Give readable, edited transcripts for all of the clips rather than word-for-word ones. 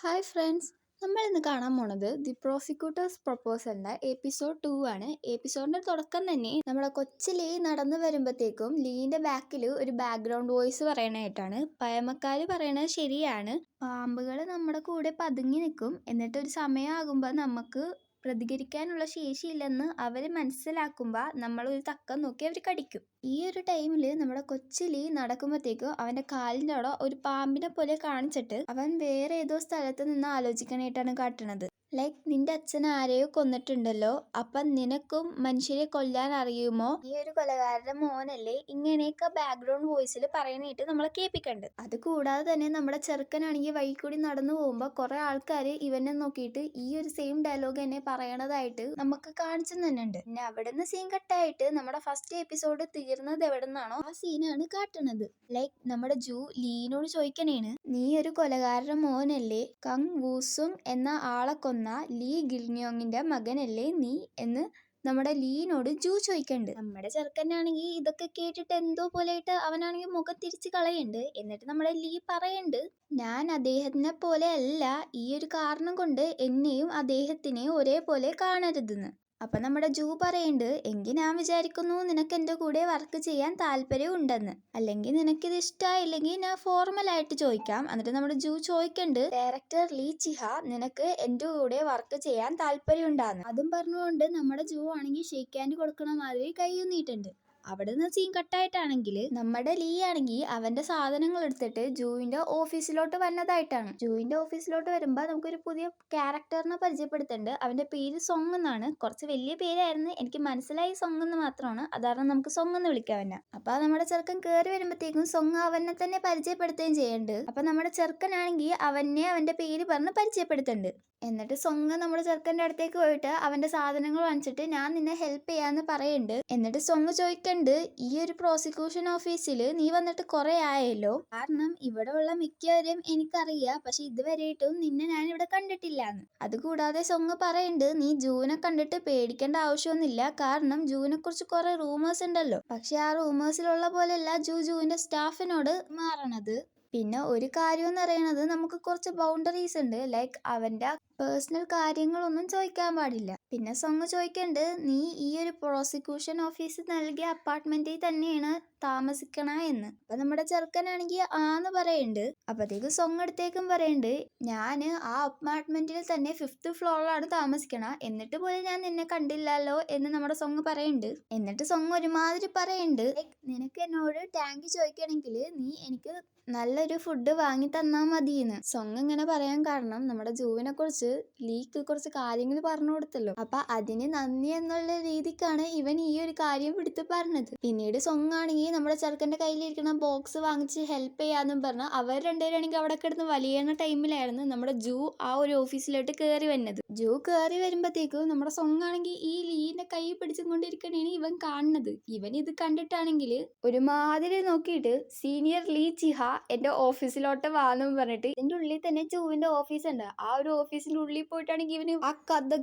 Hi friends, നമ്മൾ ഇന്ന് കാണാൻ പോണത് ദി പ്രോസിക്യൂട്ടേഴ്സ് പ്രൊപ്പോസലിന്റെ എപ്പിസോഡ് 2 ആണ്. എപ്പിസോഡിന്റെ തുടക്കം തന്നെ നമ്മുടെ കൊച്ചു ലീ നടന്നു വരുമ്പോഴത്തേക്കും ലീന്റെ ബാക്കിൽ ഒരു ബാക്ക്ഗ്രൗണ്ട് വോയിസ് പറയണായിട്ടാണ്. പഴമക്കാര് പറയണത് ശരിയാണ്, പാമ്പുകൾ നമ്മുടെ കൂടെ പതുങ്ങി നിൽക്കും, എന്നിട്ട് ഒരു സമയമാകുമ്പോൾ നമുക്ക് പ്രതികരിക്കാനുള്ള ശേഷിയില്ലെന്ന് അവർ മനസ്സിലാക്കുമ്പോൾ നമ്മളൊരു തക്കം നോക്കി അവർ കടിക്കും. ഈ ഒരു ടൈമിൽ നമ്മുടെ കൊച്ചിലി നടക്കുമ്പോഴത്തേക്കും അവന്റെ കാലിൻ്റെ അവിടെ ഒരു പാമ്പിനെ പോലെ കാണിച്ചിട്ട് അവൻ വേറെ ഏതോ സ്ഥലത്ത് നിന്ന് ആലോചിക്കണായിട്ടാണ് കാട്ടുന്നത്. ലൈക്ക്, നിന്റെ അച്ഛൻ ആരെയോ കൊന്നിട്ടുണ്ടല്ലോ, അപ്പം നിനക്കും മനുഷ്യരെ കൊല്ലാൻ അറിയുമോ, ഈ ഒരു കൊലകാരന്റെ മോനല്ലേ, ഇങ്ങനെയൊക്കെ ബാക്ക്ഗ്രൗണ്ട് വോയിസിൽ പറയാനായിട്ട് നമ്മളെ കേൾപ്പിക്കണ്ട്. അത് കൂടാതെ തന്നെ നമ്മുടെ ചെറുക്കനാണെങ്കിൽ വഴി കൂടി നടന്നു പോകുമ്പോൾ കുറെ ആൾക്കാർ ഇവനെ നോക്കിയിട്ട് ഈ ഒരു സെയിം ഡയലോഗ് തന്നെ പറയണതായിട്ട് നമുക്ക് കാണിച്ചു തന്നെയുണ്ട്. പിന്നെ അവിടെ നിന്ന് സീൻ കട്ടായിട്ട് നമ്മുടെ ഫസ്റ്റ് എപ്പിസോഡ് തീർന്നത് എവിടെ നിന്നാണോ ആ സീനാണ് കാട്ടുന്നത്. ലൈക്ക്, നമ്മുടെ ജൂ ലീനോട് ചോദിക്കണേണ്, നീ ഒരു കൊലകാരന്റെ മോനല്ലേ, കങ് വൂസുങ് എന്ന ആളെ കൊന്ന ലീ ഗിൽന്യോങ്ങിന്റെ മകനല്ലേ നീ എന്ന് നമ്മുടെ ലീനോട് ജൂ ചോദിക്കണ്ട്. നമ്മുടെ ചെറുക്കനാണെങ്കിൽ ഇതൊക്കെ കേട്ടിട്ട് എന്തോ പോലെയായിട്ട് അവനാണെങ്കിൽ മുഖം തിരിച്ച് കളയുന്നുണ്ട്. എന്നിട്ട് നമ്മുടെ ലീ പറയുന്നുണ്ട്, ഞാൻ അദ്ദേഹത്തിനെ പോലെ അല്ല, ഈ ഒരു കാരണം കൊണ്ട് എന്നെയും അദ്ദേഹത്തിനെ ഒരേപോലെ കാണരുതെന്ന്. അപ്പൊ നമ്മുടെ ജൂ പറയുന്നുണ്ട്, എങ്കിൽ ഞാൻ വിചാരിക്കുന്നു നിനക്ക് എൻ്റെ കൂടെ വർക്ക് ചെയ്യാൻ താല്പര്യം ഉണ്ടെന്ന്, അല്ലെങ്കിൽ നിനക്കിത് ഇഷ്ടമായില്ലെങ്കിൽ ഞാൻ ഫോർമലായിട്ട് ചോദിക്കാം. എന്നിട്ട് നമ്മുടെ ജൂ ചോദിക്കുന്നുണ്ട്, ഡയറക്ടർ ലീ ചിഹ, നിനക്ക് എൻ്റെ കൂടെ വർക്ക് ചെയ്യാൻ താല്പര്യം ഉണ്ടാന്ന്. അതും പറഞ്ഞുകൊണ്ട് നമ്മുടെ ജൂ ആണെങ്കിൽ ഷേക്ക് ഹാൻഡ് കൊടുക്കണ മാതിരി കൈ നീട്ടുണ്ട്. അവിടെ നിന്ന് സീൻ കട്ടായിട്ടാണെങ്കിൽ നമ്മുടെ ലീ ആണെങ്കിൽ അവന്റെ സാധനങ്ങൾ എടുത്തിട്ട് ജൂവിന്റെ ഓഫീസിലോട്ട് വന്നതായിട്ടാണ്. ജൂവിന്റെ ഓഫീസിലോട്ട് വരുമ്പോൾ നമുക്കൊരു പുതിയ ക്യാരക്ടറിനെ പരിചയപ്പെടുത്തുന്നുണ്ട്. അവന്റെ പേര് സോങ് എന്നാണ്. കുറച്ച് വലിയ പേരായിരുന്നു, എനിക്ക് മനസ്സിലായി സോങ് എന്ന് മാത്രമാണ്, അതാണ് നമുക്ക് സോങ് എന്ന് വിളിക്കാൻ പറ്റുക. അപ്പൊ നമ്മുടെ ചെറുക്കൻ കയറി വരുമ്പോഴത്തേക്കും സോങ് അവനെ തന്നെ പരിചയപ്പെടുത്തുകയും ചെയ്യുന്നുണ്ട്. അപ്പൊ നമ്മുടെ ചെറുക്കനാണെങ്കിൽ അവന്റെ പേര് പറഞ്ഞ് പരിചയപ്പെടുത്തുന്നുണ്ട്. എന്നിട്ട് സോങ് നമ്മുടെ ചെറുക്കൻ്റെ അടുത്തേക്ക് പോയിട്ട് അവന്റെ സാധനങ്ങൾ വാങ്ങിച്ചിട്ട് ഞാൻ നിന്നെ ഹെൽപ്പ് ചെയ്യാന്ന് പറയുന്നുണ്ട്. എന്നിട്ട് സോങ് ചോദിക്കണ്ട്, ഈ ഒരു പ്രോസിക്യൂഷൻ ഓഫീസിൽ നീ വന്നിട്ട് കുറെ ആയല്ലോ, കാരണം ഇവിടെ ഉള്ള മിക്കവരെയും എനിക്കറിയാം, പക്ഷെ ഇതുവരെയായിട്ടും നിന്നെ ഞാൻ ഇവിടെ കണ്ടിട്ടില്ലാന്ന്. അതുകൂടാതെ സോങ് പറയുന്നുണ്ട്, നീ ജൂനെ കണ്ടിട്ട് പേടിക്കേണ്ട ആവശ്യമൊന്നുമില്ല, കാരണം ജൂനെ കുറിച്ച് കുറെ റൂമേഴ്സ് ഉണ്ടല്ലോ, പക്ഷെ ആ റൂമേഴ്സിലുള്ള പോലെയല്ല ജൂവിന്റെ സ്റ്റാഫിനോട് മാറണത്. പിന്നെ ഒരു കാര്യം എന്ന് പറയുന്നത്, നമുക്ക് കുറച്ച് ബൗണ്ടറീസ് ഉണ്ട്. ലൈക്ക്, അവന്റെ പേഴ്സണൽ കാര്യങ്ങളൊന്നും ചോദിക്കാൻ പാടില്ല. പിന്നെ സോങ് ചോദിക്കണ്ട്, നീ ഈ ഒരു പ്രോസിക്യൂഷൻ ഓഫീസ് നൽകിയ അപ്പാർട്ട്മെന്റിൽ തന്നെയാണ് താമസിക്കണ എന്ന്. അപ്പൊ നമ്മുടെ ചെറുക്കനാണെങ്കിൽ ആന്ന് പറയുന്നുണ്ട്. അപ്പത്തേക്കും സോങ് അടുത്തേക്കും പറയുന്നുണ്ട്, ഞാന് ആ അപ്പാർട്ട്മെന്റിൽ തന്നെ 5th ഫ്ലോറിലാണ് താമസിക്കണ, എന്നിട്ട് പോലും ഞാൻ നിന്നെ കണ്ടില്ലല്ലോ എന്ന് നമ്മുടെ സോങ് പറയുന്നുണ്ട്. എന്നിട്ട് സോങ് ഒരുമാതിരി പറയുന്നുണ്ട്, നിനക്ക് എന്നോട് ടാങ്ക് ചോദിക്കണമെങ്കിൽ നീ എനിക്ക് നല്ലൊരു ഫുഡ് വാങ്ങി തന്നാൽ മതിയെന്ന്. സോങ് ഇങ്ങനെ പറയാൻ കാരണം നമ്മുടെ ജൂവിനെ കുറിച്ച് ലീക്ക് കുറച്ച് കാര്യങ്ങൾ പറഞ്ഞു കൊടുത്തല്ലോ, അപ്പൊ അതിന് നന്ദി എന്നുള്ള രീതിക്കാണ് ഇവൻ ഈ ഒരു കാര്യം എടുത്ത് പറഞ്ഞത്. പിന്നീട് സോങ് ആണെങ്കിൽ നമ്മുടെ ചെറുക്കന്റെ കയ്യിലിരിക്കുന്ന ബോക്സ് വാങ്ങിച്ച് ഹെൽപ്പ് ചെയ്യാന്നും പറഞ്ഞ അവർ രണ്ടുപേരാണെങ്കിൽ അവിടെ കിടന്ന് വലിയുന്ന ടൈമിലായിരുന്നു നമ്മുടെ ജൂ ആ ഒരു ഓഫീസിലോട്ട് കയറി വന്നത്. ജൂ കയറി വരുമ്പോഴത്തേക്കും നമ്മുടെ സോങ് ആണെങ്കിൽ ഈ ലീന്റെ കൈ പിടിച്ചുകൊണ്ടിരിക്കണേണ് ഇവൻ കാണുന്നത്. ഇവൻ ഇത് കണ്ടിട്ടാണെങ്കിൽ ഒരുമാതിരി നോക്കിയിട്ട്, സീനിയർ ലീ ചിഹ എന്റെ ഓഫീസിലോട്ട് വാന്നും പറഞ്ഞിട്ട്, ഇതിന്റെ ഉള്ളിൽ തന്നെ ജൂവിന്റെ ഓഫീസ് ഉണ്ട്. ആ ഒരു ഓഫീസിന്റെ ഉള്ളിൽ പോയിട്ടാണെങ്കിൽ ഇവന് ആ കഥ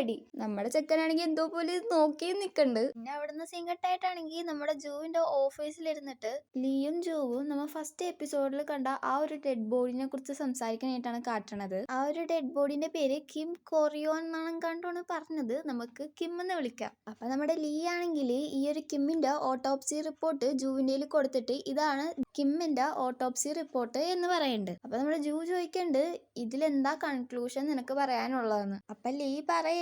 ടി നമ്മുടെ ചെക്കനാണെങ്കിൽ എന്തോ പോലെ നോക്കി നിക്കണ്ട്. പിന്നെ അവിടുന്ന് സീൻ കട്ടായിട്ടാണെങ്കിൽ നമ്മുടെ ജൂവിന്റെ ഓഫീസിലിരുന്നിട്ട് ലീയും ജൂവും നമ്മൾ ഫസ്റ്റ് എപ്പിസോഡിൽ കണ്ട ആ ഒരു ഡെഡ് ബോഡിനെ കുറിച്ച് സംസാരിക്കാനായിട്ടാണ് കാട്ടണത്. ആ ഒരു ഡെഡ് ബോഡിന്റെ പേര് കിം കൊറിയോൺ എന്നാണ് കണ്ടാണ് പറഞ്ഞത്, നമുക്ക് കിം എന്ന് വിളിക്കാം. അപ്പൊ നമ്മുടെ ലീ ആണെങ്കിൽ ഈ ഒരു കിമ്മിന്റെ ഓട്ടോപ്സി റിപ്പോർട്ട് ജൂവിന്റെ കൊടുത്തിട്ട്, ഇതാണ് കിമ്മിന്റെ ഓട്ടോപ്സി റിപ്പോർട്ട് എന്ന് പറയുന്നുണ്ട്. അപ്പൊ നമ്മുടെ ജൂ ചോദിക്കുന്നുണ്ട്, ഇതിലെന്താ കൺക്ലൂഷൻ നിനക്ക് പറയാനുള്ളതെന്ന്. അപ്പൊ ലീ പറയുന്നുണ്ട്,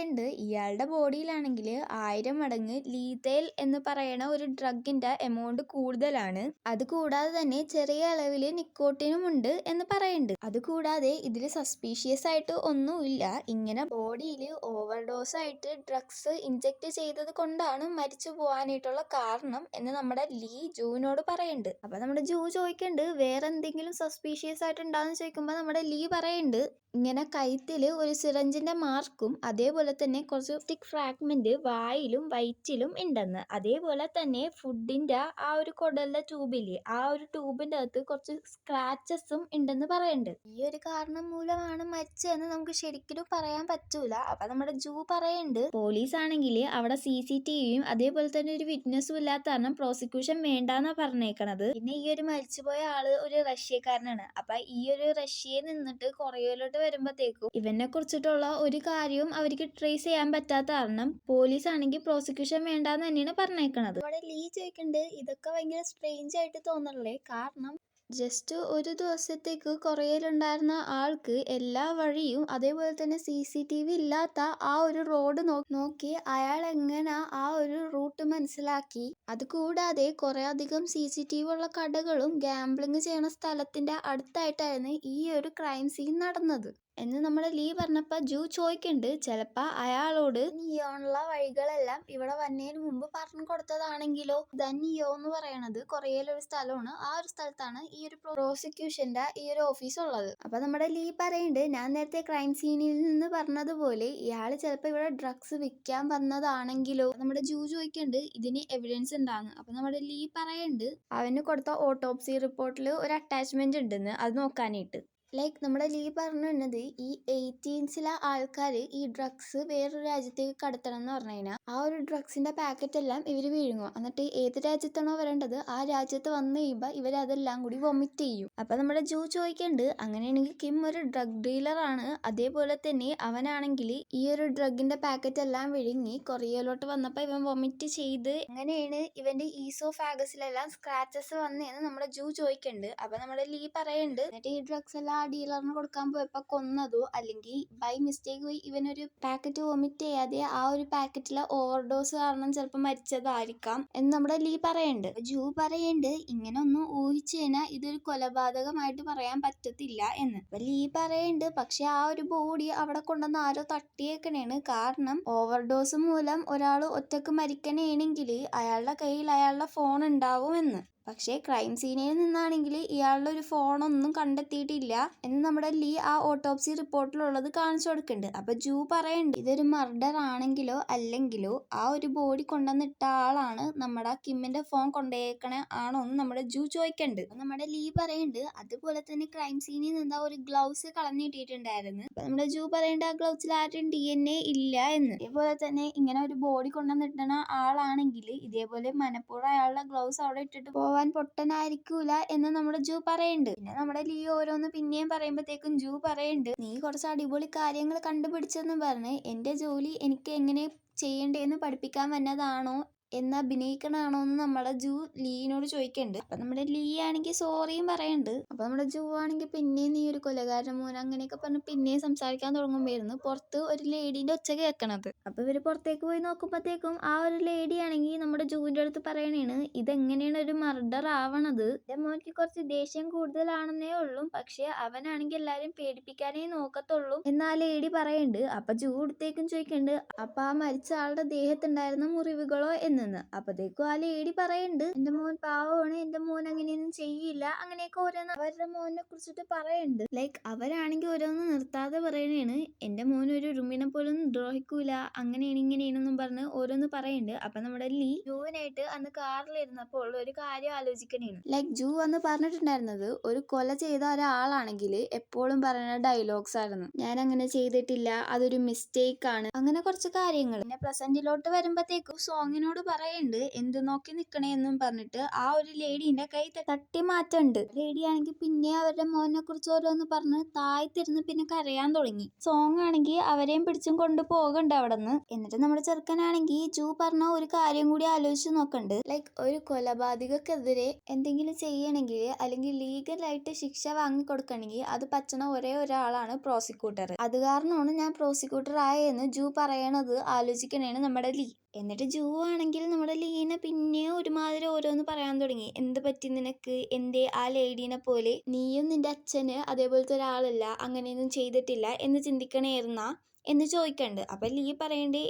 ഇയാളുടെ ബോഡിയിലാണെങ്കിൽ 1000 മടങ്ങ് ലീതേൽ എന്ന് പറയുന്ന ഒരു ഡ്രഗിന്റെ എമൗണ്ട് കൂടുതലാണ്. അതുകൂടാതെ തന്നെ ചെറിയ അളവില് നിക്കോട്ടിനും ഉണ്ട് എന്ന് പറയുന്നുണ്ട്. അതുകൂടാതെ ഇതിൽ സസ്പീഷ്യസ് ആയിട്ട് ഒന്നുമില്ല, ഇങ്ങനെ ബോഡിയിൽ ഓവർഡോസ് ആയിട്ട് ഡ്രഗ്സ് ഇൻജെക്ട് ചെയ്തത് കൊണ്ടാണ് മരിച്ചു പോകാനായിട്ടുള്ള കാരണം എന്ന് നമ്മുടെ ലീ ജൂവിനോട് പറയുന്നുണ്ട്. അപ്പൊ നമ്മുടെ ജൂ ചോദിക്കുന്നുണ്ട്, വേറെ എന്തെങ്കിലും സസ്പീഷ്യസ് ആയിട്ട് ഉണ്ടാകുന്ന ചോദിക്കുമ്പോൾ നമ്മുടെ ലീ പറയുന്നുണ്ട്, ഇങ്ങനെ കഴുത്തില് ഒരു സിറഞ്ചിന്റെ മാർക്കും അതേപോലെ തന്നെ കുറച്ച് സ്റ്റിക് ഫ്രാഗ്മെന്റ് വായിലും വയറ്റിലും ഉണ്ടെന്ന്. അതേപോലെ തന്നെ ഫുഡിന്റെ ആ ഒരു കുടലിലെ ട്യൂബില് ആ ഒരു ട്യൂബിന്റെ അകത്ത് കുറച്ച് സ്ക്രാച്ചസും ഉണ്ടെന്ന് പറയുന്നുണ്ട്. ഈ ഒരു കാരണം മൂലമാണ് മരിച്ചതെന്ന് നമുക്ക് ശരിക്കും പറയാൻ പറ്റൂല. അപ്പൊ നമ്മുടെ ജൂ പറയുന്നുണ്ട്, പോലീസ് ആണെങ്കിൽ അവിടെ CCTVയും അതേപോലെ തന്നെ ഒരു വിറ്റ്നസ്സും ഇല്ലാത്ത കാരണം പ്രോസിക്യൂഷൻ വേണ്ടാന്നാ പറഞ്ഞേക്കണത്. പിന്നെ ഈ ഒരു മരിച്ചുപോയ ആള് ഒരു റഷ്യക്കാരനാണ്. അപ്പൊ ഈ ഒരു റഷ്യയിൽ നിന്നിട്ട് കൊറിയയിലോട്ട് വരുമ്പോഴത്തേക്കും ഇവനെ കുറിച്ചിട്ടുള്ള ഒരു കാര്യവും അവർക്ക് ട്രേസ് ചെയ്യാൻ പറ്റാത്ത കാരണം പോലീസ് ആണെങ്കിൽ പ്രോസിക്യൂഷൻ വേണ്ടാന്ന് തന്നെയാണ് പറഞ്ഞേക്കണത്. അവിടെ ലീ ചോദിക്കുന്നുണ്ട്, ഇതൊക്കെ ഭയങ്കര സ്ട്രേഞ്ച് ആയിട്ട് തോന്നണല്ലേ? കാരണം ജസ്റ്റ് ഒരു ദിവസത്തേക്ക് കൊറിയയിലുണ്ടായിരുന്ന ആൾക്ക് എല്ലാ വഴിയും അതേപോലെ തന്നെ CCTV ഇല്ലാത്ത ആ ഒരു റോഡ് നോക്കി അയാൾ എങ്ങനെ ആ ഒരു റൂട്ട് മനസ്സിലാക്കി. അതുകൂടാതെ കുറെ അധികം CCTV ഉള്ള കടകളും ഗാംബ്ലിങ് ചെയ്യണ സ്ഥലത്തിന്റെ അടുത്തായിട്ടായിരുന്നു ഈ ഒരു ക്രൈം സീൻ നടന്നത് എന്ന് നമ്മുടെ ലീ പറഞ്ഞപ്പോ ജൂ ചോദിക്കുന്നുണ്ട്, ചിലപ്പോ അയാളോട് നിയോണുള്ള വഴികളെല്ലാം ഇവിടെ വന്നതിന് മുമ്പ് പറഞ്ഞു കൊടുത്തതാണെങ്കിലോ. നിയോ എന്ന് പറയണത് കൊറിയയിലൊരു സ്ഥലമാണ്. ആ ഒരു സ്ഥലത്താണ് ഈ ഒരു പ്രോസിക്യൂഷന്റെ ഈ ഒരു ഓഫീസ് ഉള്ളത്. അപ്പൊ നമ്മുടെ ലീ പറയുന്നുണ്ട്, ഞാൻ നേരത്തെ ക്രൈം സീനിൽ നിന്ന് പറഞ്ഞതുപോലെ ഇയാള് ചിലപ്പോ ഇവിടെ ഡ്രഗ്സ് വിൽക്കാൻ വന്നതാണെങ്കിലോ. നമ്മുടെ ജൂ ചോദിക്കുന്നുണ്ട്, ഇതിന് എവിഡൻസ് ഉണ്ടാന്ന്. അപ്പൊ നമ്മുടെ ലീ പറയുന്നുണ്ട്, അവന് കൊടുത്ത ഓട്ടോപ്സി റിപ്പോർട്ടിൽ ഒരു അറ്റാച്ച്മെന്റ് ഉണ്ടെന്ന്, അത് നോക്കാനായിട്ട്. ലൈക്ക് നമ്മുടെ ലീ പറഞ്ഞത് ഈ 18ലെ ആൾക്കാർ ഈ ഡ്രഗ്സ് വേറൊരു രാജ്യത്തേക്ക് കടത്തണം എന്ന് പറഞ്ഞു കഴിഞ്ഞാൽ ആ ഒരു ഡ്രഗ്സിന്റെ പാക്കറ്റ് എല്ലാം ഇവർ വിഴുങ്ങും. എന്നിട്ട് ഏത് രാജ്യത്താണോ വരേണ്ടത് ആ രാജ്യത്ത് വന്നു കഴിയുമ്പോൾ ഇവരതെല്ലാം കൂടി വൊമിറ്റ് ചെയ്യും. അപ്പൊ നമ്മുടെ ജൂ ചോദിക്കുന്നുണ്ട്, അങ്ങനെയാണെങ്കിൽ കിം ഒരു ഡ്രഗ് ഡീലർ ആണ്, അതേപോലെ തന്നെ അവനാണെങ്കിൽ ഈ ഒരു ഡ്രഗിന്റെ പാക്കറ്റ് എല്ലാം വിഴുങ്ങി കൊറിയയിലോട്ട് വന്നപ്പോൾ ഇവൻ വൊമിറ്റ് ചെയ്ത് എങ്ങനെയാണ് ഇവന്റെ ഈസോഫാഗസിലെല്ലാം സ്ക്രാച്ചസ് വന്നതെന്ന് നമ്മുടെ ജൂ ചോദിക്കുന്നുണ്ട്. അപ്പൊ നമ്മുടെ ലീ പറയുന്നുണ്ട്, എന്നിട്ട് ഈ ഡ്രഗ്സ് എല്ലാം ഡീലറിന് കൊടുക്കാൻ പോയപ്പോ കൊന്നതോ അല്ലെങ്കിൽ ബൈ മിസ്റ്റേക്ക് പോയി ഇവനൊരു പാക്കറ്റ് വൊമിറ്റ് ചെയ്യാതെ ആ ഒരു പാക്കറ്റിലെ ഓവർഡോസ് കാരണം ചിലപ്പോൾ മരിച്ചതായിരിക്കാം എന്ന് നമ്മുടെ ലീ പറയുന്നുണ്ട്. ജൂ പറയുന്നുണ്ട്, ഇങ്ങനെ ഒന്ന് ഊഹിച്ചു കഴിഞ്ഞാൽ ഇതൊരു കൊലപാതകമായിട്ട് പറയാൻ പറ്റത്തില്ല എന്ന്. ലീ പറയുന്നുണ്ട്, പക്ഷെ ആ ഒരു ബോഡി അവിടെ കൊണ്ടുവന്ന് ആരോ തട്ടിയേക്കണേണ്. കാരണം ഓവർഡോസ് മൂലം ഒരാൾ ഒറ്റക്ക് മരിക്കണേണെങ്കിൽ അയാളുടെ കയ്യിൽ അയാളുടെ ഫോൺ ഉണ്ടാവും എന്ന്. പക്ഷേ ക്രൈം സീനിൽ നിന്നാണെങ്കിൽ ഇയാളുടെ ഒരു ഫോണൊന്നും കണ്ടെത്തിയിട്ടില്ല എന്ന് നമ്മുടെ ലീ ആ ഓട്ടോപ്സി റിപ്പോർട്ടിലുള്ളത് കാണിച്ചു കൊടുക്കുന്നുണ്ട്. അപ്പൊ ജൂ പറയുന്നുണ്ട്, ഇതൊരു മർഡർ ആണെങ്കിലോ അല്ലെങ്കിലോ ആ ഒരു ബോഡി കൊണ്ടുവന്നിട്ട ആളാണ് നമ്മുടെ കിമ്മിന്റെ ഫോൺ കൊണ്ടുപോയേക്കണ ആണോ എന്ന് നമ്മുടെ ജൂ ചോദിക്കുന്നുണ്ട്. നമ്മുടെ ലീ പറയുന്നുണ്ട്, അതുപോലെ തന്നെ ക്രൈം സീനിൽ നിന്ന് ഒരു ഗ്ലൗസ് കളഞ്ഞിട്ടിട്ടുണ്ടായിരുന്നു. അപ്പൊ നമ്മുടെ ജൂ പറയുന്നുണ്ട്, ആ ഗ്ലൗസിൽ ആരും DNA ഇല്ല എന്ന്. ഇതേപോലെ തന്നെ ഇങ്ങനെ ഒരു ബോഡി കൊണ്ടുവന്നിട്ടണ ആളാണെങ്കിൽ ഇതേപോലെ മനപ്പൂർവ്വം അയാളുടെ ഗ്ലൗസ് അവിടെ ഇട്ടിട്ട് പോവാൻ പൊട്ടനായിരിക്കൂല എന്ന് നമ്മുടെ ജൂ പറയുന്നുണ്ട്. പിന്നെ നമ്മുടെ ലീ ഓരോന്ന് പിന്നെയും പറയുമ്പോഴത്തേക്കും ജൂ പറയുന്നുണ്ട്, നീ കുറച്ച് അടിപൊളി കാര്യങ്ങൾ കണ്ടുപിടിച്ചെന്ന് പറഞ്ഞ് എന്റെ ജോലി എനിക്ക് എങ്ങനെ ചെയ്യണ്ടേന്ന് പഠിപ്പിക്കാൻ വന്നതാണോ എന്ന് അഭിനയിക്കണാണോ എന്ന് നമ്മുടെ ജൂ ലീനോട് ചോദിക്കുന്നുണ്ട്. അപ്പൊ നമ്മുടെ ലീ ആണെങ്കിൽ സോറിയും പറയുന്നുണ്ട്. അപ്പൊ നമ്മുടെ ജൂ ആണെങ്കിൽ പിന്നെയും നീ ഒരു കൊലകാരൻ മോൻ അങ്ങനെയൊക്കെ പറഞ്ഞ് പിന്നെയും സംസാരിക്കാൻ തുടങ്ങുമ്പോയിരുന്നു പുറത്ത് ഒരു ലേഡീന്റെ ഒച്ച കേൾക്കണത്. അപ്പൊ ഇവര് പുറത്തേക്ക് പോയി നോക്കുമ്പോഴത്തേക്കും ആ ഒരു ലേഡി ആണെങ്കിൽ നമ്മുടെ ജൂവിന്റെ അടുത്ത് പറയണേണ്, ഇതെങ്ങനെയാണ് ഒരു മർഡർ ആവണത്? എന്റെ മോനിക്ക് കുറച്ച് ദേഷ്യം കൂടുതലാണെന്നേ ഉള്ളൂ, പക്ഷെ അവനാണെങ്കിൽ എല്ലാരും പേടിപ്പിക്കാനേ നോക്കത്തുള്ളൂ എന്ന് ആ ലേഡി പറയുന്നുണ്ട്. അപ്പൊ ജൂ അടുത്തേക്കും ചോദിക്കുന്നുണ്ട്, അപ്പൊ ആ മരിച്ച ആളുടെ ദേഹത്തുണ്ടായിരുന്ന മുറിവുകളോ എന്ന്. അപ്പത്തേക്കും ആ ലേഡി പറയുന്നുണ്ട്, എന്റെ മോൻ പാവമാണ്, എന്റെ മോൻ അങ്ങനെയൊന്നും ചെയ്യില്ല, അങ്ങനെയൊക്കെ ഓരോന്ന് അവരുടെ മോനെ കുറിച്ചിട്ട് പറയുന്നുണ്ട്. ലൈക്ക് അവരാണെങ്കിൽ ഓരോന്ന് നിർത്താതെ പറയണേണ്, എന്റെ മോൻ ഒരു ഉറുമ്പിനെ പോലും ദ്രോഹിക്കൂല, അങ്ങനെയാണ് ഇങ്ങനെയാണെന്നും പറഞ്ഞ് ഓരോന്ന് പറയുന്നുണ്ട്. അപ്പൊ നമ്മുടെ ലീ ജൂവിനായിട്ട് അന്ന് കാറിലിരുന്നപ്പോൾ ഒരു കാര്യം ആലോചിക്കണേണ്. ലൈക്ക് ജൂ അന്ന് പറഞ്ഞിട്ടുണ്ടായിരുന്നത് ഒരു കൊല ചെയ്ത ഒരാളാണെങ്കിൽ എപ്പോഴും പറയുന്ന ഡയലോഗ്സ് ആയിരുന്നു, ഞാൻ അങ്ങനെ ചെയ്തിട്ടില്ല, അതൊരു മിസ്റ്റേക്ക് ആണ്, അങ്ങനെ കുറച്ച് കാര്യങ്ങൾ. പിന്നെ പ്രസന്റിലോട്ട് വരുമ്പോഴത്തേക്കും സോങ്ങിനോട് പറയുന്നുണ്ട്, എന്ത് നോക്കി നിക്കണേന്നും പറഞ്ഞിട്ട് ആ ഒരു ലേഡീന്റെ കൈ തട്ടി മാറ്റുന്നുണ്ട്. ലേഡി ആണെങ്കിൽ പിന്നെ അവരുടെ മോനെ കുറിച്ച് ഓരോന്ന് പറഞ്ഞ് താഴ്ത്തിരുന്ന് പിന്നെ കരയാൻ തുടങ്ങി. സോങ് ആണെങ്കിൽ അവരെയും പിടിച്ചും കൊണ്ട് പോകണ്ട അവിടെ നിന്ന്. എന്നിട്ട് നമ്മുടെ ചെറുക്കനാണെങ്കിൽ ജൂ പറഞ്ഞ ഒരു കാര്യം കൂടി ആലോചിച്ച് നോക്കണ്ട്. ലൈക്ക് ഒരു കൊലപാതകക്കെതിരെ എന്തെങ്കിലും ചെയ്യണമെങ്കിൽ അല്ലെങ്കിൽ ലീഗലായിട്ട് ശിക്ഷ വാങ്ങിക്കൊടുക്കണമെങ്കിൽ അത് പറ്റണ ഒരേ ഒരാളാണ് പ്രോസിക്യൂട്ടർ. അത് കാരണമാണ് ഞാൻ പ്രോസിക്യൂട്ടർ ആയെന്ന് ജൂ പറയണത് ആലോചിക്കണേണ് നമ്മുടെ ലീ. എന്നിട്ട് ജൂ ആണെങ്കിൽ നമ്മുടെ ലീനെ പിന്നെ ഒരുമാതിരി ഓരോന്ന് പറയാൻ തുടങ്ങി. എന്ത് പറ്റി നിനക്ക്? എന്തേ ആ ലേഡീനെ പോലെ നീയും നിന്റെ അച്ഛന് അതേപോലത്തെ ഒരാളല്ല, അങ്ങനെയൊന്നും ചെയ്തിട്ടില്ല എന്ന് ചിന്തിക്കണേർന്നാ എന്ന് ചോദിക്കണ്ട്. അപ്പൊ ലീ പറയണ്ട്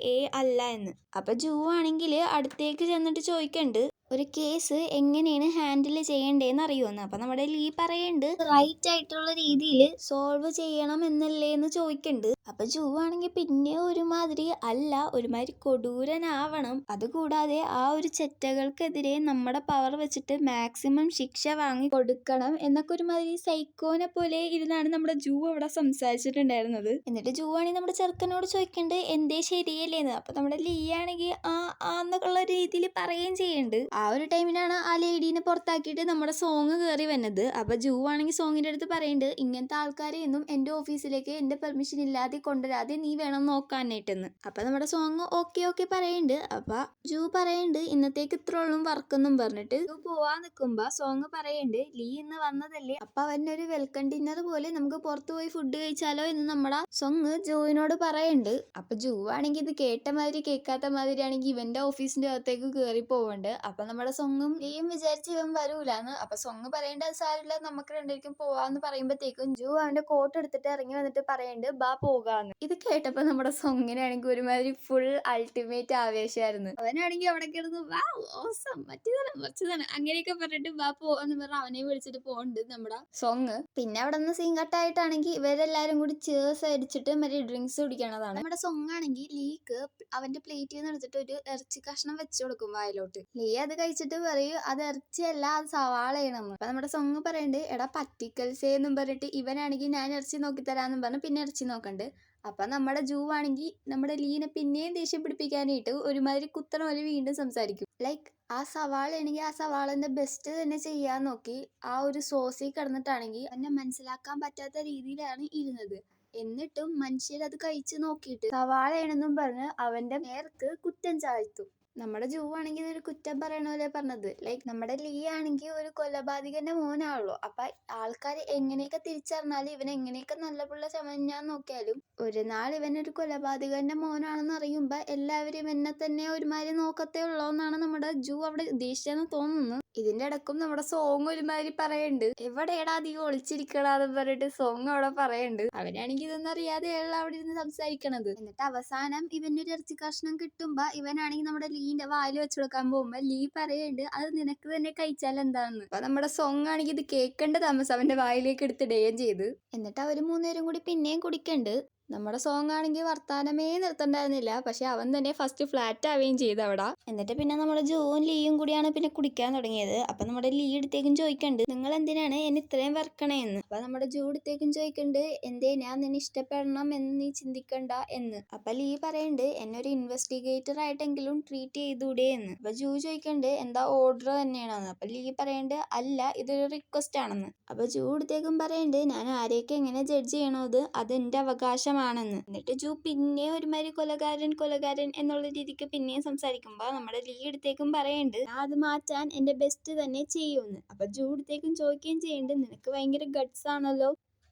അല്ല എന്ന്. അപ്പൊ ജൂ ആണെങ്കിൽ അടുത്തേക്ക് ചെന്നിട്ട് ചോദിക്കണ്ട്, ഒരു കേസ് എങ്ങനെയാണ് ഹാൻഡിൽ ചെയ്യണ്ടേന്ന് അറിയുമെന്ന്. അപ്പൊ നമ്മുടെ ലീ പറയണ്ട്, റൈറ്റ് ആയിട്ടുള്ള രീതിയിൽ സോൾവ് ചെയ്യണം എന്നല്ലേ എന്ന് ചോദിക്കണ്ട്. അപ്പൊ ജൂ ആണെങ്കിൽ പിന്നെ ഒരുമാതിരി അല്ല, ഒരുമാതിരി കൊടൂരനാവണം, അതുകൂടാതെ ആ ഒരു ചെറ്റകൾക്കെതിരെ നമ്മുടെ പവർ വെച്ചിട്ട് മാക്സിമം ശിക്ഷ വാങ്ങി കൊടുക്കണം എന്നൊക്കെ ഒരുമാതിരി സൈക്കോനെ പോലെ ഇരുന്നാണ് നമ്മുടെ ജൂ അവിടെ സംസാരിച്ചിട്ടുണ്ടായിരുന്നത്. എന്നിട്ട് ജൂ ആണെങ്കിൽ നമ്മുടെ ചെറുക്കനോട് ചോദിക്കണ്ട്, എന്തേ ശരിയല്ലേന്ന്. അപ്പൊ നമ്മുടെ ലീ ആണെങ്കിൽ ആ എന്നൊക്കെയുള്ള രീതിയിൽ പറയുകയും ചെയ്യുന്നുണ്ട്. ആ ഒരു ടൈമിനാണ് ആ ലേഡീനെ പുറത്താക്കിയിട്ട് നമ്മുടെ സോങ് കയറി വന്നത്. അപ്പോൾ ജൂ ആണെങ്കിൽ സോങ്ങിൻ്റെ അടുത്ത് പറയുന്നുണ്ട്, ഇങ്ങനത്തെ ആൾക്കാരെ ഒന്നും എൻ്റെ ഓഫീസിലേക്ക് എൻ്റെ പെർമിഷൻ ഇല്ലാതെ കൊണ്ടുവരാതെ നീ വേണം നോക്കാനായിട്ടെന്ന്. അപ്പോൾ നമ്മുടെ സോങ് ഓക്കെ പറയുന്നുണ്ട്. അപ്പോൾ ജൂ പറയുന്നുണ്ട് ഇന്നത്തേക്ക് ഇത്രയോളം വർക്കെന്നും പറഞ്ഞിട്ട് ജൂ പോവാൻ നിൽക്കുമ്പോൾ സോങ് പറയുന്നുണ്ട്, ലീ ഇന്ന് വന്നതല്ലേ, അപ്പം അവനൊരു വെൽക്കം ഡിന്നർ പോലെ നമുക്ക് പുറത്ത് പോയി ഫുഡ് കഴിച്ചാലോ എന്ന് നമ്മുടെ സോങ് ജൂവിനോട് പറയുന്നുണ്ട്. അപ്പം ജൂ ആണെങ്കിൽ ഇത് കേട്ട മാതിരി കേൾക്കാത്ത മാതിരി ആണെങ്കിൽ ഇവൻ്റെ ഓഫീസിൻ്റെ അകത്തേക്ക് കയറി പോവുന്നുണ്ട്. അപ്പം നമ്മുടെ സൊങ്ങും ലീയും വിചാരിച്ച് ഇവൻ വരൂലെന്ന്. അപ്പം സൊങ്ങ് പറയേണ്ടത് സാരില്ല, നമുക്ക് രണ്ടുപേർക്കും പോവാന്ന് പറയുമ്പോഴത്തേക്കും ജൂ അവൻ്റെ കോട്ട് എടുത്തിട്ട് ഇറങ്ങി വന്നിട്ട് പറയുന്നുണ്ട് ബാ പോകാന്ന്. ഇത് കേട്ടപ്പോൾ നമ്മുടെ സൊങ്ങിനാണെങ്കിൽ ഒരുമാതിരി ഫുൾ അൾട്ടിമേറ്റ് ആവേശമായിരുന്നു. അവനാണെങ്കിൽ അവിടെ കിടന്ന് വാ ഓസം മറ്റേതാണ് അങ്ങനെയൊക്കെ പറഞ്ഞിട്ട് ബാ പോവാന്ന് പറഞ്ഞ് അവനെ വിളിച്ചിട്ട് പോകുന്നുണ്ട് നമ്മുടെ സോങ്. പിന്നെ അവിടെ നിന്ന് സീൻ കട്ടായിട്ടാണെങ്കിൽ ഇവരെല്ലാരും കൂടി ചേർസ് അടിച്ചിട്ട് മറ്റേ ഡ്രിങ്ക്സ് കുടിക്കണതാണ്. നമ്മുടെ സോങ് ആണെങ്കിൽ ലീക്ക് അവന്റെ പ്ലേറ്റിൽ നിന്ന് എടുത്തിട്ട് ഒരു ഇറച്ചി കഷ്ണം വെച്ചു കൊടുക്കും വായിലോട്ട്. ലീ അത് കഴിച്ചിട്ട് പറയും അത് ഇറച്ചിയല്ല, അത് സവാളയാണെന്ന്. അപ്പൊ നമ്മുടെ സോങ് പറയുന്നുണ്ട്, എടാ പറ്റിക്കൽസേ എന്നും പറഞ്ഞിട്ട് ഇവനാണെങ്കിൽ ഞാൻ ഇറച്ചി നോക്കി തരാമെന്നും പറഞ്ഞ് പിന്നെ ഇറച്ചി നോക്കണ്ട്. അപ്പൊ നമ്മുടെ ജൂ ആണെങ്കിൽ നമ്മുടെ ലീനെ പിന്നെയും ദേഷ്യം പിടിപ്പിക്കാനായിട്ട് ഒരുമാതിരി കുത്തണ പോലെ വീണ്ടും സംസാരിക്കും. ലൈക്ക് ആ സവാളയാണെങ്കിൽ ആ സവാളന്റെ ബെസ്റ്റ് തന്നെ ചെയ്യാൻ നോക്കി ആ ഒരു സോസിൽ കിടന്നിട്ടാണെങ്കിൽ എന്നെ മനസ്സിലാക്കാൻ പറ്റാത്ത രീതിയിലാണ് ഇരുന്നത്. എന്നിട്ടും മനുഷ്യരത് കഴിച്ച് നോക്കിയിട്ട് സവാളയാണെന്നും പറഞ്ഞ് അവന്റെ നേർക്ക് കുറ്റം ചാഴ്ത്തും. നമ്മുടെ ജൂ ആണെങ്കിൽ ഇതൊരു കുറ്റം പറയണ പോലെ പറഞ്ഞത്. ലൈക്ക് നമ്മുടെ ലീ ആണെങ്കിൽ ഒരു കൊലപാതകന്റെ മോനാണല്ലോ. അപ്പൊ ആൾക്കാർ എങ്ങനെയൊക്കെ തിരിച്ചറിഞ്ഞാലും ഇവൻ എങ്ങനെയൊക്കെ നല്ല പിള്ള ചമഞ്ഞാൻ നോക്കിയാലും ഒരു നാൾ ഇവനൊരു കൊലപാതകന്റെ മോനാണെന്ന് അറിയുമ്പോ എല്ലാവരും എന്നെ തന്നെ ഒരുമാതിരി നോക്കത്തേ ഉള്ളൂ എന്നാണ് നമ്മുടെ ജൂ അവിടെ ഉദ്ദേശിച്ചെന്ന് തോന്നുന്നു. ഇതിന്റെ ഇടക്കും നമ്മുടെ സോങ് ഒരുമാതിരി പറയുന്നുണ്ട്, എവിടെയാടാ അധികം ഒളിച്ചിരിക്കടാന്ന് പറഞ്ഞിട്ട് സോങ് അവിടെ പറയുന്നുണ്ട്. അവനാണെങ്കിൽ ഇതൊന്നും അറിയാതെയുള്ള അവിടെ ഇരുന്ന് സംസാരിക്കണത്. എന്നിട്ട് അവസാനം ഇവനൊരു ഇറച്ചി കഷ്ണം കിട്ടുമ്പോ ഇവനാണെങ്കിൽ നമ്മുടെ ലീന്റെ വായിൽ വെച്ചു കൊടുക്കാൻ പോകുമ്പോ ലീ പറയുന്നുണ്ട് അത് നിനക്ക് തന്നെ കഴിച്ചാൽ എന്താണെന്ന്. അപ്പൊ നമ്മുടെ സോങ് ആണെങ്കിൽ ഇത് കേൾക്കേണ്ട താമസം അവന്റെ വായിലേക്ക് എടുത്തിടുകയും ചെയ്ത്. എന്നിട്ട് അവര് മൂന്നുപേരും കൂടി പിന്നെയും കുടിക്കണ്ട്. നമ്മുടെ സോങ് ആണെങ്കിൽ വർത്താനമേ നിർത്തണ്ടായിരുന്നില്ല. പക്ഷെ അവൻ തന്നെ ഫസ്റ്റ് ഫ്ലാറ്റ് ആവുകയും ചെയ്തു അവിടെ. എന്നിട്ട് പിന്നെ നമ്മുടെ ജോവും ലീയും കൂടിയാണ് പിന്നെ കുടിക്കാൻ തുടങ്ങിയത്. അപ്പൊ നമ്മുടെ ലീ എടുത്തേക്കും ചോദിക്കണ്ട്, നിങ്ങൾ എന്തിനാണ് എന്നെ ഇത്രയും വർക്കണേന്ന്. അപ്പൊ നമ്മുടെ ജോ എടുത്തേക്കും ചോദിക്കണ്ട്, എന്തേ ഞാൻ നിന്നെ ഇഷ്ടപ്പെടണം എന്ന് നീ ചിന്തിക്കണ്ട എന്ന്. അപ്പൊ ലീ പറയുന്നുണ്ട്, എന്നെ ഒരു ഇൻവെസ്റ്റിഗേറ്റർ ആയിട്ടെങ്കിലും ട്രീറ്റ് ചെയ്തൂടെ എന്ന്. അപ്പൊ ജോ ചോദിക്കണ്ട്, എന്താ ഓർഡർ തന്നെയാണെന്ന്. അപ്പൊ ലീ പറയണ്ട്, അല്ല ഇതൊരു റിക്വസ്റ്റ് ആണെന്ന്. അപ്പൊ ജോ എടുത്തേക്കും പറയുന്നുണ്ട്, ഞാൻ ആരെയൊക്കെ എങ്ങനെ ജഡ്ജ് ചെയ്യണത് അത് എന്റെ അവകാശം ആണെന്ന്. എന്നിട്ട് ജൂ പിന്നെ ഒരുമാതിരി കൊലകാരൻ എന്നുള്ള രീതിക്ക് പിന്നെയും സംസാരിക്കുമ്പോ നമ്മുടെ ലീ എടുത്തേക്കും പറയുന്നുണ്ട്, ഞാൻ അത് മാറ്റാൻ എന്റെ ബെസ്റ്റ് തന്നെ ചെയ്യുമെന്ന്. അപ്പൊ ജൂ എടുത്തേക്കും ചോദിക്കുകയും ചെയ്യുന്നുണ്ട്, നിനക്ക് ഭയങ്കര ഗട്ട്സ് ആണല്ലോ,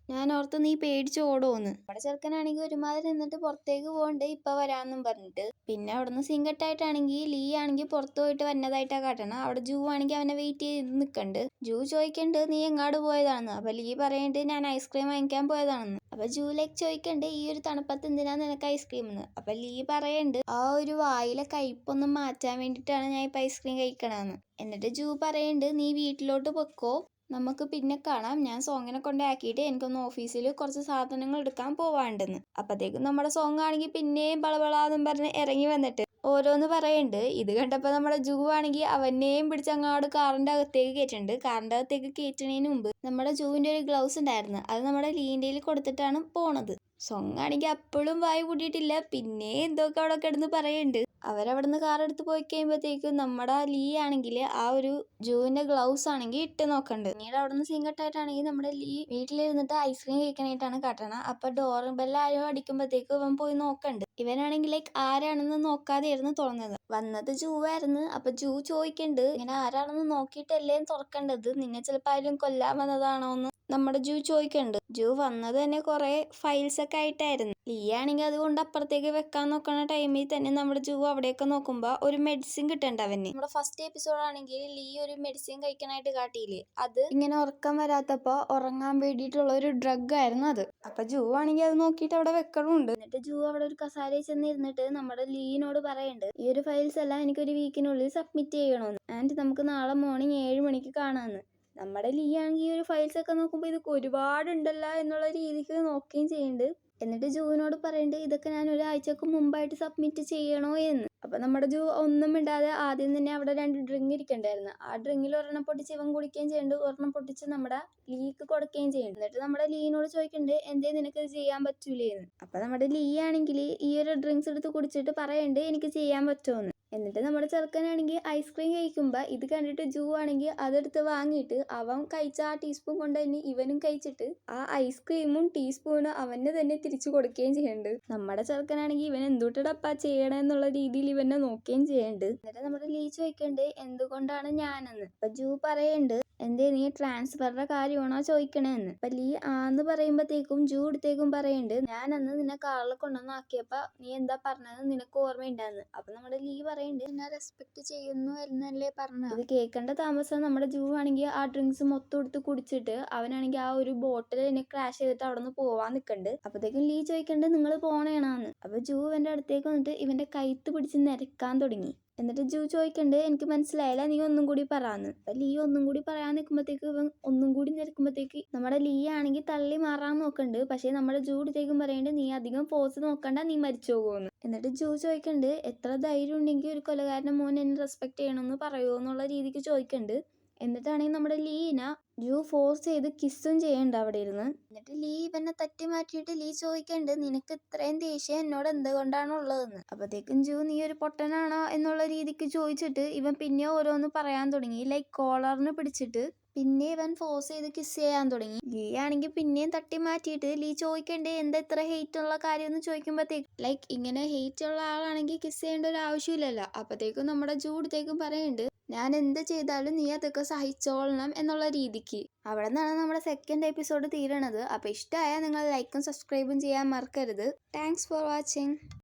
ഞാൻ ഓർത്ത് നീ പേടിച്ച് ഓടുമെന്ന്. നമ്മുടെ ചെറുക്കനാണെങ്കിൽ ഒരുമാതിരി നിന്നിട്ട് പുറത്തേക്ക് പോകണ്ടേ ഇപ്പൊ വരാമെന്നും പറഞ്ഞിട്ട്. പിന്നെ അവിടുന്ന് സിങ്കട്ടായിട്ടാണെങ്കിൽ ലീ ആണെങ്കിൽ പുറത്തു പോയിട്ട് വന്നതായിട്ടാ കാട്ടണം. അവിടെ ജൂ ആണെങ്കിൽ അവനെ വെയിറ്റ് ചെയ്ത് നിൽക്കണ്ട്. ജൂ ചോദിക്കണ്ട്, നീ എങ്ങാട് പോയതാണെന്ന്. അപ്പൊ ലീ പറയണ്ട്, ഞാൻ ഐസ്ക്രീം വാങ്ങിക്കാൻ പോയതാണെന്ന്. അപ്പൊ ജൂ ലൈക്ക് ചോദിക്കണ്ട്, ഈ ഒരു തണുപ്പത്ത് എന്തിനാ നിനക്ക് ഐസ്ക്രീം എന്ന്. അപ്പൊ ലീ പറയണ്ട്, ആ ഒരു വായിലെ കയ്പൊന്നും മാറ്റാൻ വേണ്ടിയിട്ടാണ് ഞാൻ ഇപ്പൊ ഐസ്ക്രീം കഴിക്കണമെന്ന്. എന്നിട്ട് ജൂ പറയണ്ട്, നീ വീട്ടിലോട്ട് പൊക്കോ, നമുക്ക് പിന്നെ കാണാം, ഞാൻ സോങ്ങിനെ കൊണ്ടാക്കിയിട്ട് എനിക്കൊന്ന് ഓഫീസിൽ കുറച്ച് സാധനങ്ങൾ എടുക്കാൻ പോവാണ്ടെന്ന്. അപ്പത്തേക്കും നമ്മുടെ സോങ് ആണെങ്കിൽ പിന്നെയും ബളബളാന്നും പറഞ്ഞ് ഇറങ്ങി വന്നിട്ട് ഓരോന്ന് പറയുന്നുണ്ട്. ഇത് കണ്ടപ്പോൾ നമ്മുടെ ജൂ ആണെങ്കിൽ അവനെയും പിടിച്ച് അങ്ങോട്ട് കാറിന്റെ അകത്തേക്ക് കയറ്റുന്നുണ്ട്. കാറിന്റെ അകത്തേക്ക് കയറ്റുന്നതിന് മുമ്പ് നമ്മുടെ ജൂവിന്റെ ഒരു ഗ്ലൗസ് ഉണ്ടായിരുന്നു, അത് നമ്മുടെ ലീൻ്റെയിൽ കൊടുത്തിട്ടാണ് പോണത്. സോങ് ആണെങ്കിൽ അപ്പോഴും വായി കൂട്ടിയിട്ടില്ല, പിന്നെ എന്തൊക്കെ അവിടെ കിടന്ന് പറയുന്നുണ്ട്. അവരവിടുന്ന് കാർ എടുത്ത് പോയി കഴിയുമ്പോഴത്തേക്കും നമ്മുടെ ലീ ആണെങ്കിൽ ആ ഒരു ജൂവിന്റെ ഗ്ലൗസ് ആണെങ്കിൽ ഇട്ട് നോക്കണ്ട്. പിന്നീട് അവിടുന്ന് സീൻ കട്ടായിട്ടാണെങ്കിൽ നമ്മുടെ ലീ വീട്ടിലിരുന്നിട്ട് ഐസ്ക്രീം കഴിക്കാനായിട്ടാണ് കാട്ടണം. അപ്പൊ ഡോർ ബെല്ല് ആരോ അടിക്കുമ്പോഴത്തേക്കും ഇവൻ പോയി നോക്കണ്ട്. ഇവനാണെങ്കിൽ ലൈക്ക് ആരാണെന്ന് നോക്കാതെയായിരുന്നു തുറന്നത്. വന്നത് ജൂ ആയിരുന്നു. അപ്പൊ ജൂ ചോദിക്കണ്ട്, ഇങ്ങനെ ആരാണെന്ന് നോക്കിയിട്ടല്ലേ തുറക്കേണ്ടത്, നിന്നെ ചിലപ്പോൾ ആരും കൊല്ലാൻ വന്നതാണോന്ന് നമ്മുടെ ജൂ ചോദിക്കണ്ട്. ജൂ വന്നത് തന്നെ കുറെ ഫയൽസ് ഒക്കെ ആയിട്ടായിരുന്നു. ലീ ആണെങ്കിൽ അതുകൊണ്ട് അപ്പുറത്തേക്ക് വെക്കാൻ നോക്കണ ടൈമിൽ തന്നെ നമ്മുടെ ജൂ അവിടെയൊക്കെ നോക്കുമ്പോ ഒരു മെഡിസിൻ കിട്ടണ്ട അവന്. നമ്മുടെ ഫസ്റ്റ് എപ്പിസോഡ് ആണെങ്കിൽ ലീ ഒരു മെഡിസിൻ കഴിക്കാനായിട്ട് കാട്ടിയില്ലേ, അത് ഇങ്ങനെ ഉറക്കം വരാത്തപ്പോ ഉറങ്ങാൻ വേണ്ടിയിട്ടുള്ള ഒരു ഡ്രഗ് ആയിരുന്നു അത്. അപ്പൊ ജൂ ആണെങ്കിൽ അത് നോക്കിയിട്ട് അവിടെ വെക്കണമുണ്ട്. എന്നിട്ട് ജൂ അവിടെ ഒരു കസാരയിൽ ചെന്നിരുന്നിട്ട് നമ്മുടെ ലീനോട് പറയുന്നുണ്ട്, ഈ ഒരു ഫയൽസ് എല്ലാം എനിക്കൊരു വീക്കിനുള്ളിൽ സബ്മിറ്റ് ചെയ്യണമെന്ന്, ആൻഡ് നമുക്ക് നാളെ മോർണിംഗ് 7 മണിക്ക് കാണാമെന്ന്. നമ്മുടെ ലീ ആണെങ്കിൽ ഈ ഒരു ഫയൽസ് ഒക്കെ നോക്കുമ്പോൾ ഇതൊക്കെ ഒരുപാടുണ്ടല്ലോ എന്നുള്ള രീതിക്ക് നോക്കുകയും ചെയ്യുന്നുണ്ട്. എന്നിട്ട് ജൂവിനോട് പറയുന്നുണ്ട്, ഇതൊക്കെ ഞാൻ ഒരാഴ്ചക്ക് മുമ്പായിട്ട് സബ്മിറ്റ് ചെയ്യണോ എന്ന്. അപ്പൊ നമ്മുടെ ജൂ ഒന്നും ഇണ്ടാതെ ആദ്യം തന്നെ അവിടെ 2 ഡ്രിങ്ക് ഇരിക്കണ്ടായിരുന്നു. ആ ഡ്രിങ്കിൽ ഒരെണ്ണം പൊട്ടിച്ച് ഇവൻ കുടിക്കുകയും ചെയ്യുന്നുണ്ട്, ഒരെണ്ണം പൊട്ടിച്ച് നമ്മുടെ ലീക്ക് കൊടുക്കുകയും ചെയ്യുന്നുണ്ട്. എന്നിട്ട് നമ്മുടെ ലീനോട് ചോദിക്കുന്നുണ്ട്, എന്തേ നിനക്ക് ഇത് ചെയ്യാൻ പറ്റൂലേ എന്ന്. അപ്പൊ നമ്മുടെ ലീ ആണെങ്കിൽ ഈ ഒരു ഡ്രിങ്ക്സ് എടുത്ത് കുടിച്ചിട്ട് പറയുന്നുണ്ട്, എനിക്ക് ചെയ്യാൻ പറ്റുമെന്ന്. എന്നിട്ട് നമ്മുടെ ചെറുക്കനാണെങ്കിൽ ഐസ്ക്രീം കഴിക്കുമ്പോൾ ഇത് കണ്ടിട്ട് ജൂ ആണെങ്കിൽ അതെടുത്ത് വാങ്ങിയിട്ട് അവൻ കഴിച്ച ആ ടീസ്പൂൺ കൊണ്ട് തന്നെ ഇവനും കഴിച്ചിട്ട് ആ ഐസ്ക്രീമും ടീസ്പൂണും അവന് തന്നെ തിരിച്ചു കൊടുക്കുകയും ചെയ്യുന്നുണ്ട്. നമ്മുടെ ചെറുക്കനാണെങ്കിൽ ഇവൻ എന്തുട്ടടപ്പാ ചെയ്യണമെന്നുള്ള രീതിയിൽ ഇവനെ നോക്കുകയും ചെയ്യുന്നുണ്ട്. എന്നിട്ട് നമ്മുടെ ലീ ചോദിക്കുന്നുണ്ട് എന്തുകൊണ്ടാണ് ഞാനെന്ന്. അപ്പൊ ജൂ പറയുന്നുണ്ട് എന്തേ നീ ട്രാൻസ്ഫറിന്റെ കാര്യമാണോ ചോദിക്കണേന്ന്. അപ്പൊ ലീ ആന്ന് പറയുമ്പോഴത്തേക്കും ജൂ എടുത്തേക്കും പറയുന്നുണ്ട് ഞാൻ അന്ന് നിന്നെ കാറിൽ കൊണ്ടുവന്നാക്കിയപ്പോ നീ എന്താ പറഞ്ഞതെന്ന് നിനക്ക് ഓർമ്മയുണ്ടാന്ന്. അപ്പൊ നമ്മുടെ ലീ പറയുന്നുണ്ട് എന്നെ റെസ്പെക്ട് ചെയ്യുന്നു എന്നല്ലേ പറഞ്ഞത്. ഇത് കേൾക്കേണ്ട താമസം നമ്മുടെ ജൂ ആണെങ്കിൽ ആ ഡ്രിങ്ക്സ് മൊത്തം എടുത്ത് കുടിച്ചിട്ട് അവനാണെങ്കിൽ ആ ഒരു ബോട്ടിൽ എന്നെ ക്രാഷ് ചെയ്തിട്ട് അവിടെ നിന്ന് പോവാൻ നിൽക്കുന്നുണ്ട്. അപ്പോഴത്തേക്കും ലീ ചോദിക്കുന്നുണ്ട് നിങ്ങൾ പോണേണാന്ന്. അപ്പൊ ജൂ ഇവന്റെ അടുത്തേക്ക് വന്നിട്ട് ഇവന്റെ കൈത്ത് പിടിച്ച് നിരക്കാൻ തുടങ്ങി. എന്നിട്ട് ജൂ ചോദിക്കണ്ട് എനിക്ക് മനസ്സിലായില്ല നീ ഒന്നും കൂടി പറയാന്ന്. അപ്പൊ ലീ ഒന്നും കൂടി പറയാൻ നിൽക്കുമ്പോഴത്തേക്ക് ഇവൻ ഒന്നും കൂടി നിൽക്കുമ്പോഴത്തേക്ക് നമ്മുടെ ലീ ആണെങ്കിൽ തള്ളി മാറാൻ നോക്കണ്ട്. പക്ഷെ നമ്മുടെ ജൂ എടുത്തേക്കും പറയുന്നുണ്ട് നീ അധികം ഫോഴ്സ് നോക്കണ്ട നീ മരിച്ചു പോകുമെന്ന്. എന്നിട്ട് ജൂ ചോദിക്കണ്ട് എത്ര ധൈര്യം ഉണ്ടെങ്കിൽ ഒരു കൊലകാരന്റെ മോൻ എന്നെ റെസ്പെക്ട് ചെയ്യണമെന്ന് പറയുമോ എന്നുള്ള രീതിക്ക് ചോദിക്കണ്ട്. എന്നിട്ടാണെങ്കിൽ നമ്മുടെ ലീന ജൂ ഫോഴ്സ് ചെയ്ത് കിസ്സും ചെയ്യണ്ട അവിടെ ഇരുന്ന്. എന്നിട്ട് ലീ ഇവനെ തട്ടി മാറ്റിയിട്ട് ലീ ചോദിക്കണ്ട് നിനക്ക് ഇത്രയും ദേഷ്യം എന്നോട് എന്തുകൊണ്ടാണ് ഉള്ളതെന്ന്. അപ്പത്തേക്കും ജൂ നീ ഒരു പൊട്ടനാണോ എന്നുള്ള രീതിക്ക് ചോദിച്ചിട്ട് ഇവൻ പിന്നെ ഓരോന്ന് പറയാൻ തുടങ്ങി. ലൈക്ക് കോളറിന് പിടിച്ചിട്ട് പിന്നെ ഇവൻ ഫോഴ്സ് ചെയ്ത് കിസ് ചെയ്യാൻ തുടങ്ങി. ലീ ആണെങ്കിൽ പിന്നെയും തട്ടി മാറ്റിയിട്ട് ലീ ചോദിക്കണ്ടേ എന്താ ഇത്ര ഹെയ്റ്റ് ഉള്ള കാര്യം എന്ന് ചോദിക്കുമ്പോഴത്തേക്ക് ലൈക്ക് ഇങ്ങനെ ഹെയ്റ്റ് ഉള്ള ആളാണെങ്കിൽ കിസ് ചെയ്യേണ്ട ഒരു ആവശ്യമില്ലല്ലോ. അപ്പത്തേക്കും നമ്മുടെ ജൂഡത്തേക്കും പറയുന്നുണ്ട് ഞാൻ എന്ത് ചെയ്താലും നീ അതൊക്കെ സഹിച്ചോളണം എന്നുള്ള രീതിക്ക്. അവിടെ നിന്നാണ് നമ്മുടെ സെക്കൻഡ് എപ്പിസോഡ് തീരണത്. അപ്പോൾ ഇഷ്ടമായാൽ നിങ്ങൾ ലൈക്കും സബ്സ്ക്രൈബും ചെയ്യാൻ മറക്കരുത്. Thanks for watching.